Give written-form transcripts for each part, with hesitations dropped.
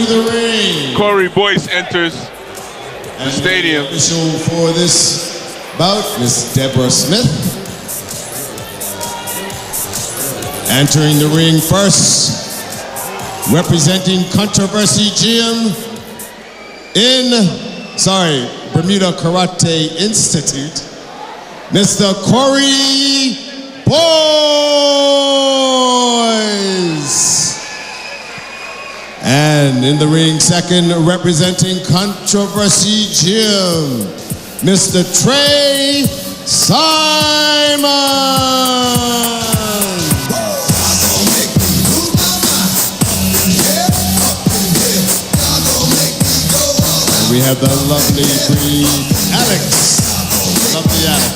the ring. Corey Boyce enters the stadium. Official for this bout, Miss Deborah Smith. Entering the ring first, representing Controversy Gym Bermuda Karate Institute, Mr. Corey Boyce. And in the ring second, representing Controversy Gym, Mr. Trey Simon. And we have the lovely green Alex. Lovely Alex.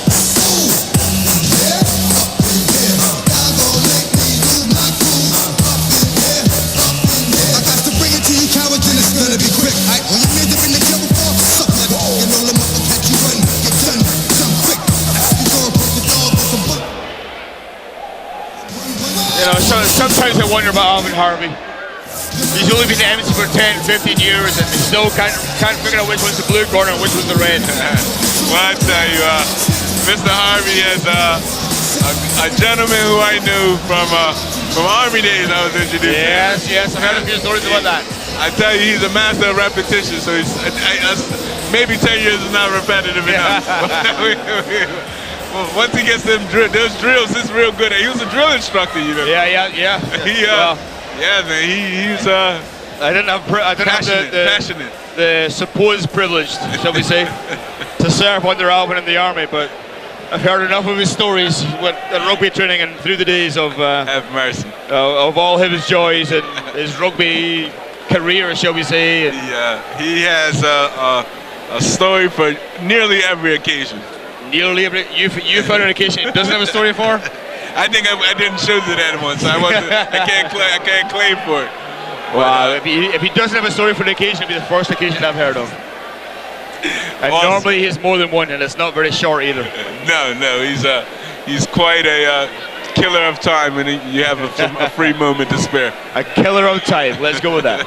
Sometimes I wonder about Alvin Harvey. He's only been the MC for 10, 15 years and he still can't figure out which one's the blue corner and which one's the red. Well, I tell you, Mr. Harvey is a gentleman who I knew from Army days I was introduced to. Yes, I've heard a few stories about that. I tell you, he's a master of repetition, so maybe 10 years is not repetitive enough. Well, once he gets those drills, it's real good. He was a drill instructor, you know. Yeah. Man, he's I didn't have passionate. The supposed privilege, shall we say, to serve under Alvin in the army, but I've heard enough of his stories with rugby training and through the days of have mercy of all his joys and his rugby career, shall we say. He has a story for nearly every occasion. Nearly every. You found an occasion he doesn't have a story for? I think I didn't show you that once. I can't claim for it. Wow, if he doesn't have a story for the occasion, it'll be the first occasion I've heard of. And awesome. Normally he's more than one, and it's not very short either. No, he's quite a killer of time, and you have a free moment to spare. A killer of time. Let's go with that.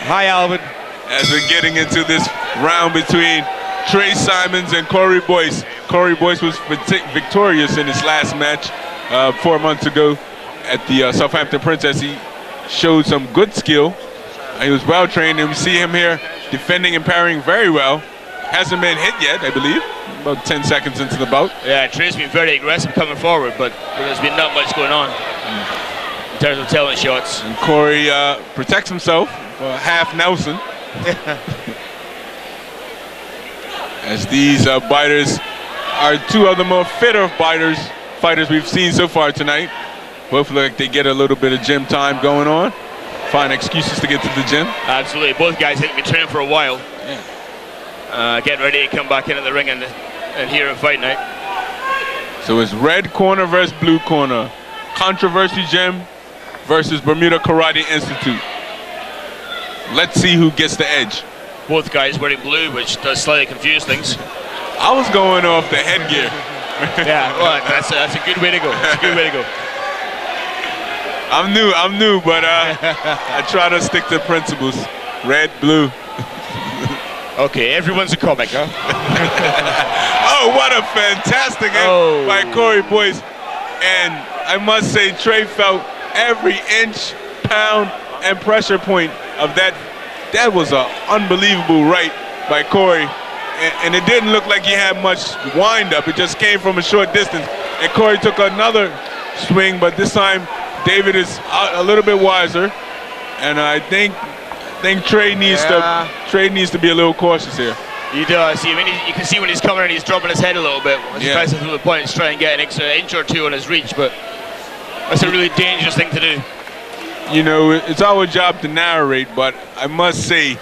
Hi, Alvin. As we're getting into this round between Trey Simons and Corey Boyce. Corey Boyce was victorious in his last match 4 months ago at the Southampton Princess. He showed some good skill. He was well trained, and we see him here defending and parrying very well. Hasn't been hit yet, I believe. About 10 seconds into the bout. Yeah, Trey's been very aggressive coming forward, but there's been not much going on in terms of talent shots. And Corey protects himself for half Nelson. As these biters are two of the more fitter fighters we've seen so far tonight. Both look like they get a little bit of gym time going on. Find excuses to get to the gym. Absolutely. Both guys have been training for a while. Getting ready to come back into the ring and here at fight night. So it's red corner versus blue corner. Controversy Gym versus Bermuda Karate Institute. Let's see who gets the edge. Both guys wearing blue, which does slightly confuse things. I was going off the headgear. Yeah, well, that's a good way to go. I'm new, but I try to stick to principles. Red, blue. Okay, everyone's a comic, huh? Oh, what a fantastic hit by Corey Boyce. And I must say, Trey felt every inch, pound, and pressure point of that. That was an unbelievable right by Corey. And it didn't look like he had much wind up. It just came from a short distance. And Corey took another swing, but this time David is a little bit wiser. And I think Trey needs to be a little cautious here. He does. You can see when he's coming and he's dropping his head a little bit. He tries to throw the points, try and get an extra inch or two on his reach, but that's a really dangerous thing to do. You know, it's our job to narrate, but I must say,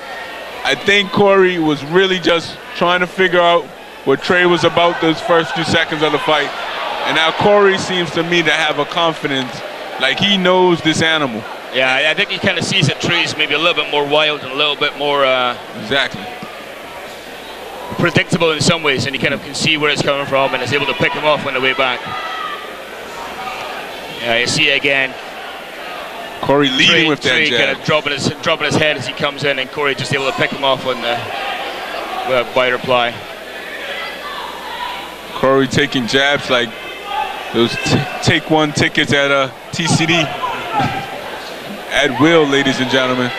I think Corey was really just trying to figure out what Trey was about those first few seconds of the fight. And now Corey seems to me to have a confidence, like he knows this animal. Yeah, I think he kind of sees that Trey's maybe a little bit more wild and a little bit more exactly predictable in some ways, and he kind of can see where it's coming from and is able to pick him off on the way back. Yeah, you see it again. Corey leading with that Trey jab. kind of dropping his head as he comes in, and Corey just able to pick him off on the by reply. Corey taking jabs like those take one tickets at TCD at will, ladies and gentlemen.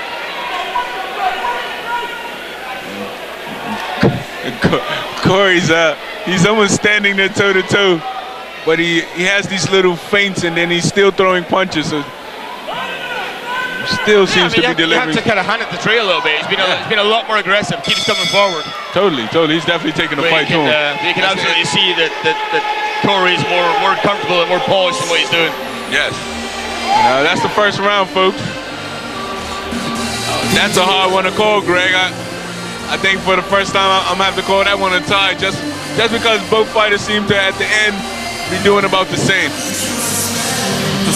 Corey's he's almost standing there toe to toe, but he has these little feints and then he's still throwing punches. So still seems to be delivering. You have to kind of hand it to Trey a little bit. He's been a lot more aggressive. Keeps coming forward. Totally. He's definitely taking the fight to him. You can absolutely see that Corey's more comfortable and more polished in what he's doing. Yes. That's the first round, folks. That's a hard one to call, Greg. I think for the first time I'm gonna have to call that one a tie, just because both fighters seem to at the end be doing about the same.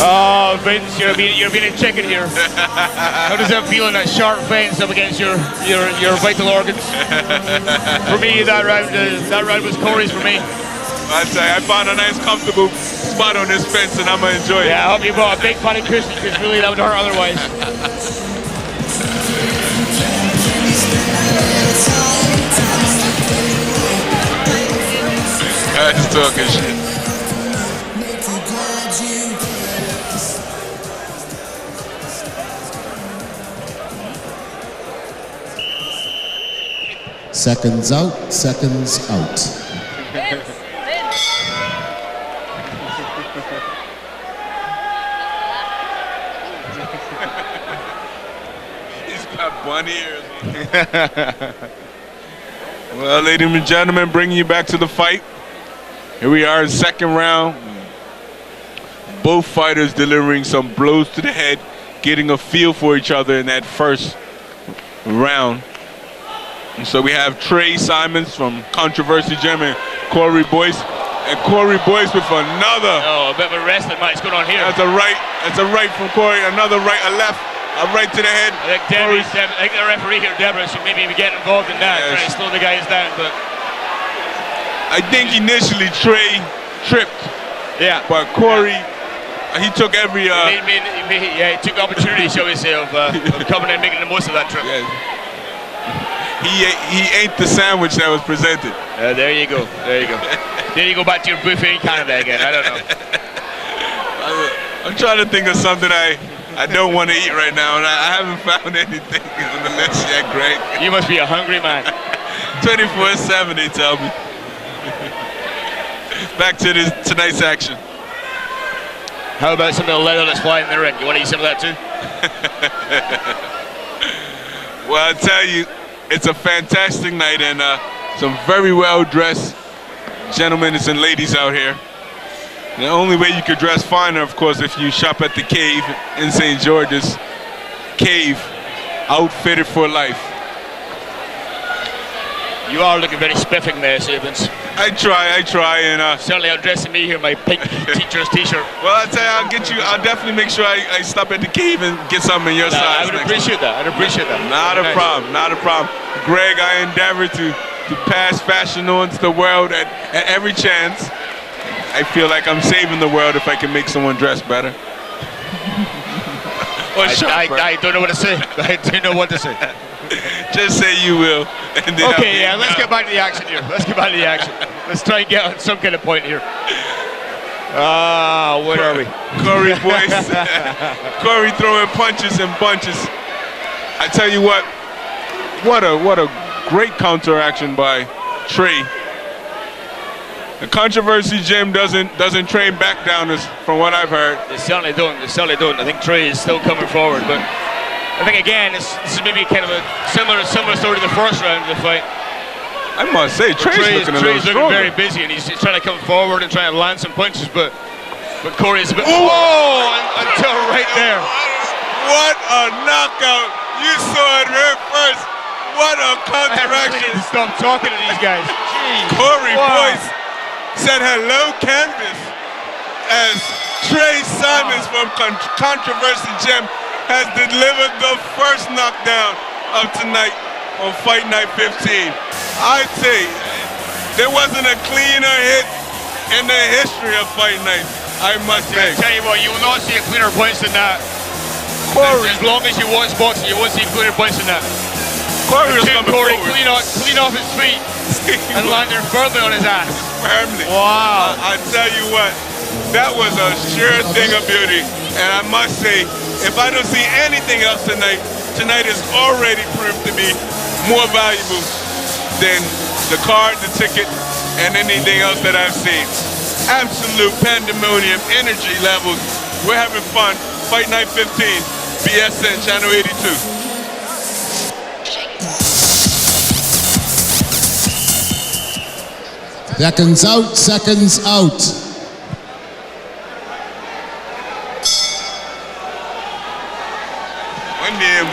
Oh, Vince, you're being a chicken here. How does that feel in that sharp fence up against your vital organs? For me, that round was Corey's for me. I'd say I found a nice, comfortable spot on this fence, and I'm gonna enjoy it. Yeah, I hope you bought a big funny cushion, because really that would hurt otherwise. Just talking shit. Seconds out, seconds out. He's got bunny ears. Well, ladies and gentlemen, bringing you back to the fight. Here we are in second round. Both fighters delivering some blows to the head, getting a feel for each other in that first round. And so we have Trey Simons from Controversy Gym and Corey Boyce. And Corey Boyce with another. Oh, a bit of a wrestling match going on here. That's a right from Corey, another right, a left, a right to the head. I think the referee here, Deborah, should maybe get involved in that, trying to slow the guys down. But I think initially Trey tripped. Yeah. But Corey, he took every. He took the opportunity, shall we say, of coming and making the most of that trip. Yeah. He ate the sandwich that was presented. There you go. Then you go back to your buffet in Canada again. I don't know. I'm trying to think of something I don't want to eat right now, and I haven't found anything on the list yet, Greg. You must be a hungry man. 24/7, they tell me. Back to tonight's action. How about some of the leather that's flying in the ring? You want to eat some of that too? Well, I tell you, it's a fantastic night and some very well-dressed gentlemen and ladies out here. The only way you could dress finer, of course, if you shop at the Cave in St. George's. Cave, outfitted for life. You are looking very spiffing there, Sabins. I try, and certainly outdressing me here in my pink teacher's t-shirt. Well, I tell you, I'll definitely make sure I stop at the Cave and get something in your size. I would appreciate that. Not a problem. Greg, I endeavor to pass fashion on to the world at every chance. I feel like I'm saving the world if I can make someone dress better. I don't know what to say. I don't know what to say. Just say you will. And then okay, yeah, let's get back to the action here. Let's try and get on some kind of point here. Where are we? Corey Boyce. Corey throwing punches and bunches. I tell you what a great counteraction by Trey. The Controversy Gym doesn't train back downers, from what I've heard. They certainly don't. I think Trey is still coming forward, but I think again this is maybe kind of a similar story to the first round of the fight. I must say, Trey's looking very busy, and he's trying to come forward and trying to land some punches, but Corey's a bit. Until right there. What a knockout! You saw it here first. What a counteraction! I need to stop talking to these guys. Jeez. Corey Boyce said hello, canvas, as Trey Simons from Controversy Gym has delivered the first knockdown of tonight on Fight Night 15. I'd say there wasn't a cleaner hit in the history of Fight Night, I must say. I tell you what, you will not see a cleaner punch than that. Corey. As long as you watch boxing, you won't see clear points in that. Corey was coming Corey forward. clean off his feet and landed firmly on his ass. Firmly. Wow. I tell you what, that was a sure thing of beauty. And I must say, if I don't see anything else tonight, tonight is already proved to be more valuable than the card, the ticket, and anything else that I've seen. Absolute pandemonium, energy levels. We're having fun. Fight Night 15, BSN Channel 82. Seconds out, seconds out.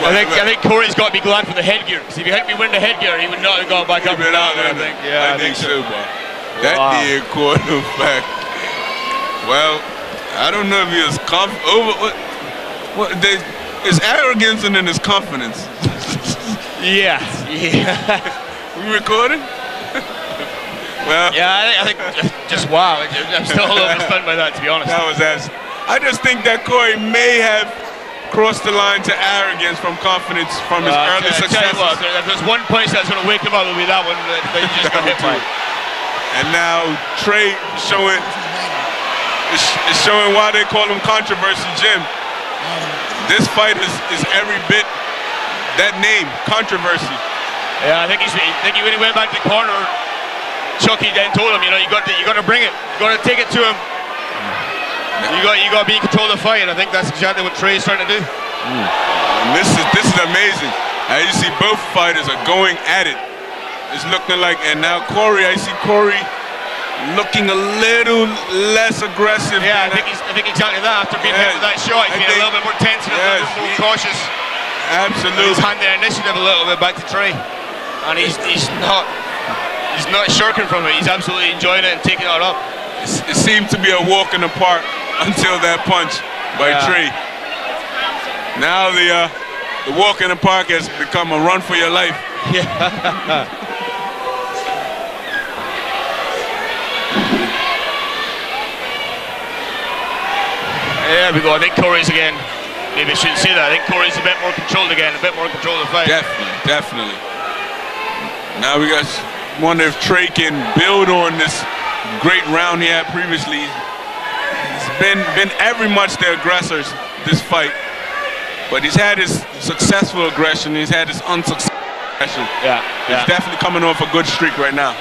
I think Corey's got to be glad for the headgear, because if he hadn't been wearing the headgear, he would not have gone back up and down. I think so, bro. That did quarterback. Well, I don't know if he was his arrogance and then his confidence. Yeah. We recording? Well. Yeah, I think just wow. I'm still a little bit stunned by that, to be honest. I just think that Corey may have crossed the line to arrogance from confidence from his early successes. If there's one place that's going to wake him up, it'll be that one that he just got hit by. And now Trey showing why they call him Controversy Jim. This fight is every bit that name, Controversy. Yeah, I think when he went back to the corner, Chucky then told him, you got to bring it, you got to take it to him. You got to be in control of the fight, and I think that's exactly what Trey's trying to do. And this is amazing. As you see, both fighters are going at it. It's looking like, and now I see Corey looking a little less aggressive. Yeah, I think exactly that. After being hit with that shot, he's being a little bit more tense and a little bit more cautious. Absolutely. He's handing the initiative a little bit back to Trey, and he's not shirking from it. He's absolutely enjoying it and taking it up. It seemed to be a walk in the park until that punch by Trey. Now the walk in the park has become a run for your life. Yeah. There we go. I think Corey's again. Maybe I shouldn't say that. I think Corey's a bit more controlled again, a bit more control of the fight. Definitely. Now we got wonder if Trey can build on this great round he had previously. He's been every much the aggressors this fight, but he's had his successful aggression. He's had his unsuccessful aggression. Yeah. He's definitely coming off a good streak right now.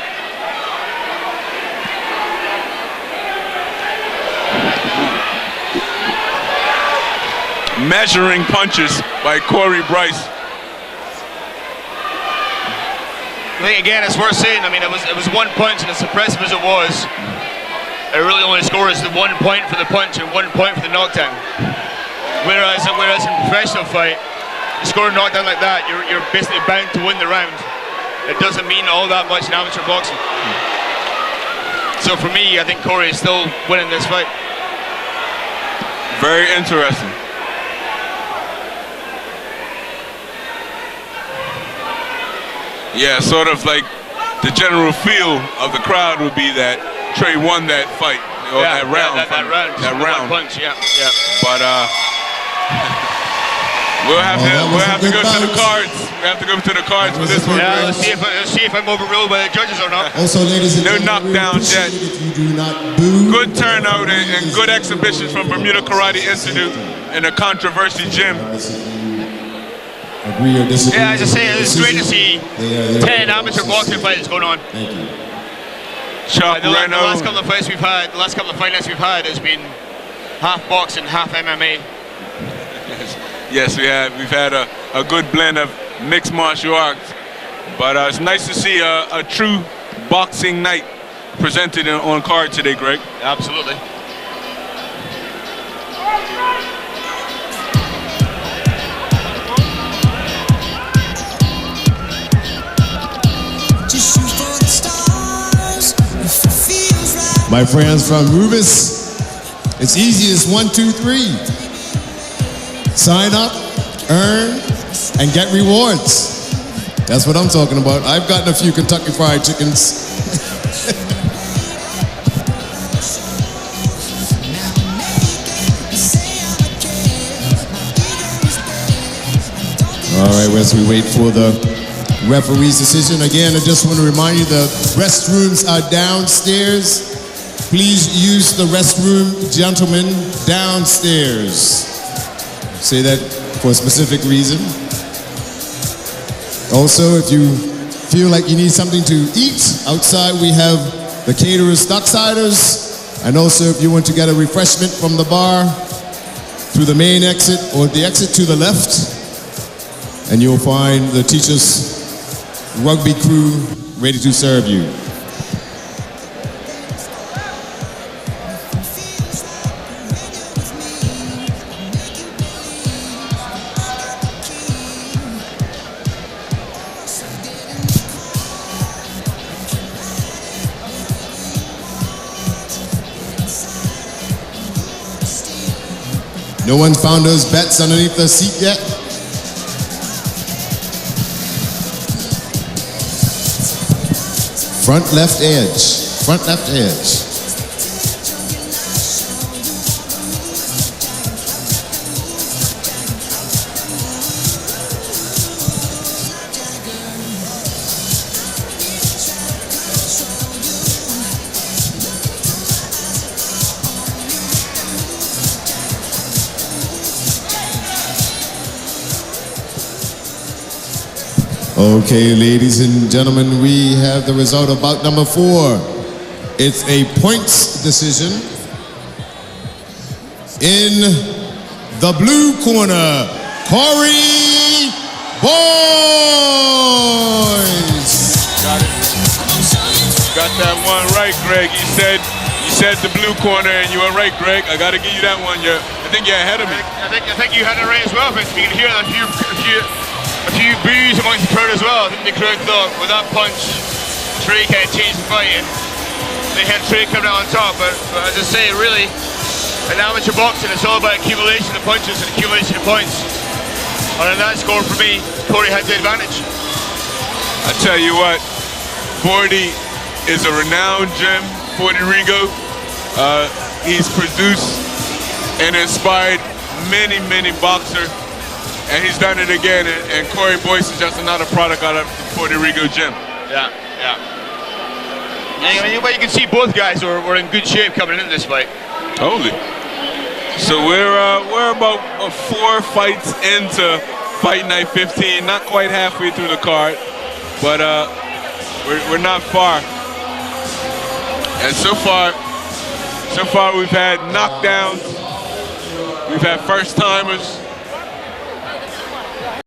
Measuring punches by Corey Boyce. I think again it's worth saying. I mean, it was one punch, and as impressive as it was, it really only scores the 1 point for the punch and 1 point for the knockdown. Whereas in a professional fight, you score a knockdown like that, you're basically bound to win the round. It doesn't mean all that much in amateur boxing. So for me, I think Corey is still winning this fight. Very interesting. Yeah, sort of like the general feel of the crowd would be that Trey won that fight, or that round. That round. Punch, yeah. But we'll have to go to the cards. We have to go to the cards for this one. Yeah, let's see if I'm overruled by the judges or not. Also, ladies and no gentlemen, knockdowns yet. if you do not boo. Good turnout and good exhibitions from Bermuda Karate Institute in a Controversy Gym. Agree or disagree? Yeah, as I say, it's great to see 10 amateur boxing fights going on. Thank you. The last couple of fights we've had, the last couple of fight nights we've had has been half boxing, half MMA. Yes, we have. We've had a good blend of mixed martial arts. But it's nice to see a true boxing night presented on card today, Greg. Absolutely. My friends from Rubis, it's easy as 1, 2, 3. Sign up, earn, and get rewards. That's what I'm talking about. I've gotten a few Kentucky Fried Chickens. All right, as we wait for the referee's decision, again, I just want to remind you the restrooms are downstairs. Please use the restroom, gentlemen, downstairs. Say that for a specific reason. Also, if you feel like you need something to eat, outside we have the caterers, stocksiders, and also if you want to get a refreshment from the bar, through the main exit or the exit to the left, and you'll find the teachers' rugby crew ready to serve you. No one's found those bets underneath the seat yet? Front left edge. Front left edge. Okay, ladies and gentlemen, we have the result of bout number 4. It's a points decision. In the blue corner, Corey Boyce. Got it. Got that one right, Greg. You said the blue corner, and you were right, Greg. I got to give you that one. I think you're ahead of me. I think you had it right as well, Vince. You can hear a few boos amongst the crowd as well. I think the crowd thought with that punch, Trey kind of changed the fight, and they had Trey coming out on top. But as I say, really, in amateur boxing, it's all about accumulation of punches and accumulation of points. And in that score, for me, Corey had the advantage. I tell you what, 40 is a renowned gym, 40 Rigo. He's produced and inspired many, many boxers. And he's done it again, and Corey Boyce is just another product out of the Puerto Rico gym. Yeah. But you can see both guys were in good shape coming into this fight. Totally. So we're about 4 fights into fight night 15, not quite halfway through the card, but we're not far. And so far we've had knockdowns, we've had first timers.